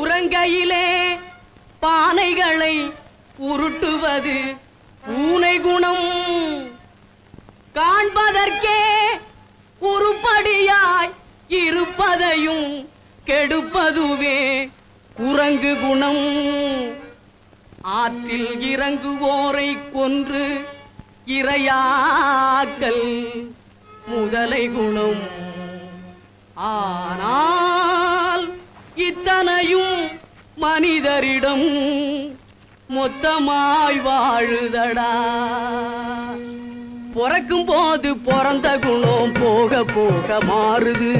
உறங்கையிலே பானைகளை உருட்டுவது பூனை குணம். காண்பதற்கே உருப்படியாய் இருப்பதையும் கெடுப்பதுவே குரங்கு குணம். ஆற்றில் இறங்குவோரை கொன்று இரையாக்கல் முதலை குணம். ஆனால் இத்தனையும் மனிதரிடம் மொத்தமாய் வாழுதடா. பிறக்கும் போது பிறந்த குணம் போக போக மாறுது.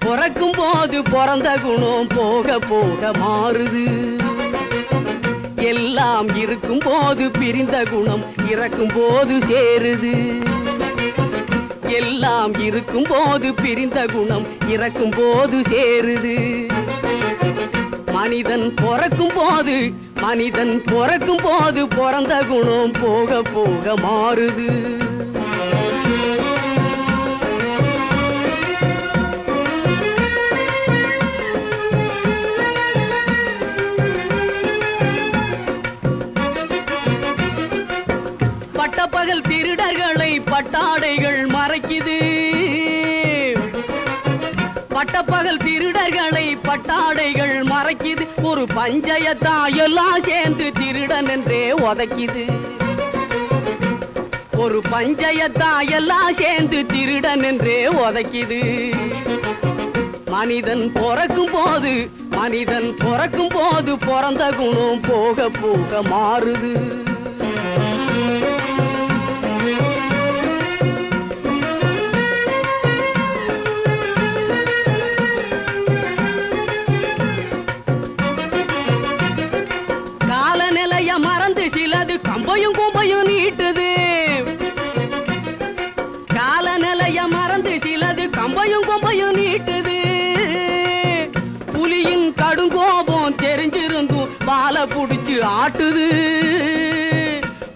பிறக்கும் போது பிறந்த குணம் போக போக மாறுது. எல்லாம் இருக்கும் போது பிரிந்த குணம் இறக்கும் போது சேருது. எல்லாம் இருக்கும் போது பிரிந்த குணம் இறக்கும் போது சேருது. மனிதன் பிறக்கும் போது பிறந்த குணம் போக போக மாறுது. பட்டப்பகல் திருடர்களை பட்டாடைகள் மறைக்குது. பட்டப்பகல் திருடர்களை பட்டாடைகள் மறைக்குது. ஒரு பஞ்சயத்தான் எல்லாம் சேர்ந்து திருடன் என்றே உதைக்குது. ஒரு பஞ்சயத்தான் எல்லாம் சேர்ந்து திருடன் என்றே உதைக்குது. மனிதன் பிறக்கும் போது பிறந்த குணம் போக போக மாறுது. மறந்து சிலது கம்பையும் கும்பையும் நீட்டுது. காலநிலைய மறந்து சிலது கம்பையும் கும்பையும் நீட்டுது. புலியின் கடுங்கோபம் தெரிஞ்சிருந்தும் பாலை புடிச்சு ஆட்டுது.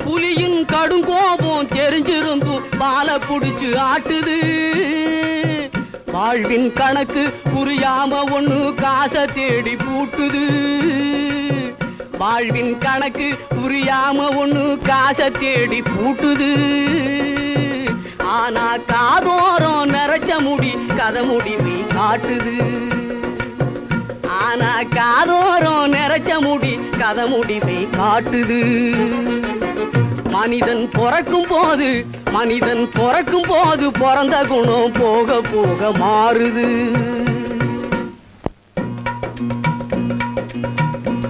புலியின் கடுங்கோபம் தெரிஞ்சிருந்தும் பாலை புடிச்சு ஆட்டுது. வாழ்வின் கணக்கு புரியாம ஒண்ணு காசை தேடி பூட்டுது. வாழ்வின் கணக்கு புரியாம ஒண்ணு காசை தேடி பூட்டுது. ஆனா காதோரம் நிறைச்ச முடி கதை முடிவை காட்டுது. ஆனா காதோரம் நிறைச்ச முடி கதை முடிவை காட்டுது. மனிதன் பிறக்கும் போது பிறந்த குணம் போக போக மாறுது.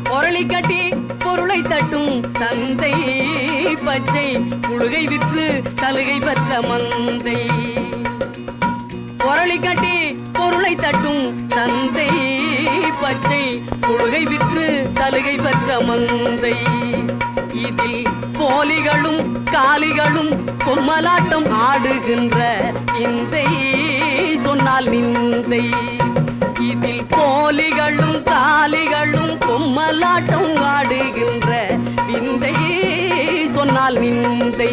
பொருளை கட்டி பொருளை தட்டும் தந்தை பச்சை புழுகை விற்று சலுகை பெற்ற மந்தை. பொருளை கட்டி பொருளை தட்டும் தந்தை பச்சை புழுகை விற்று சலுகை பெற்ற மந்தை. இதில் போலிகளும் காலிகளும் பொம்மலாட்டம் ஆடுகின்ற இந்தை சொன்னால் நிந்தை. இதில் போலிகளும் காலிகளும் பொம்மலாட்டம் ஆடுகின்ற விந்தை சொன்னால் நிந்தை.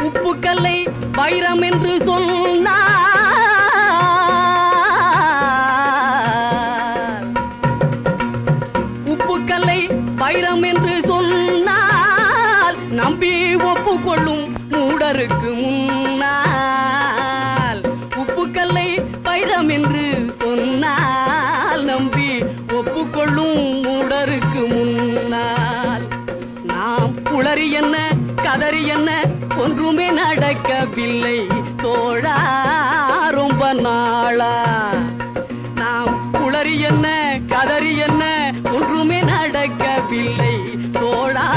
உப்புக்கல்லை வைரம் என்று சொன்னார். உப்புக்கல்லை வைரம் என்று சொன்னால் நம்பி ஒப்புக்கொள்ளும் மூடருக்கு முன்னால். உப்புக்கல்லை வைரம் என்று சொன்னால் நம்பி ஒப்புக்கொள்ளும் மூடருக்கு முன்னால். நாம் புலரி என்ன கதறி என்ன ஒன்றுமே நடக்கவில்லை தோழா ரொம்ப நாளா. நாம் புலரி என்ன கதறி என்ன ஒன்றுமே நடக்கவில்லை தோழா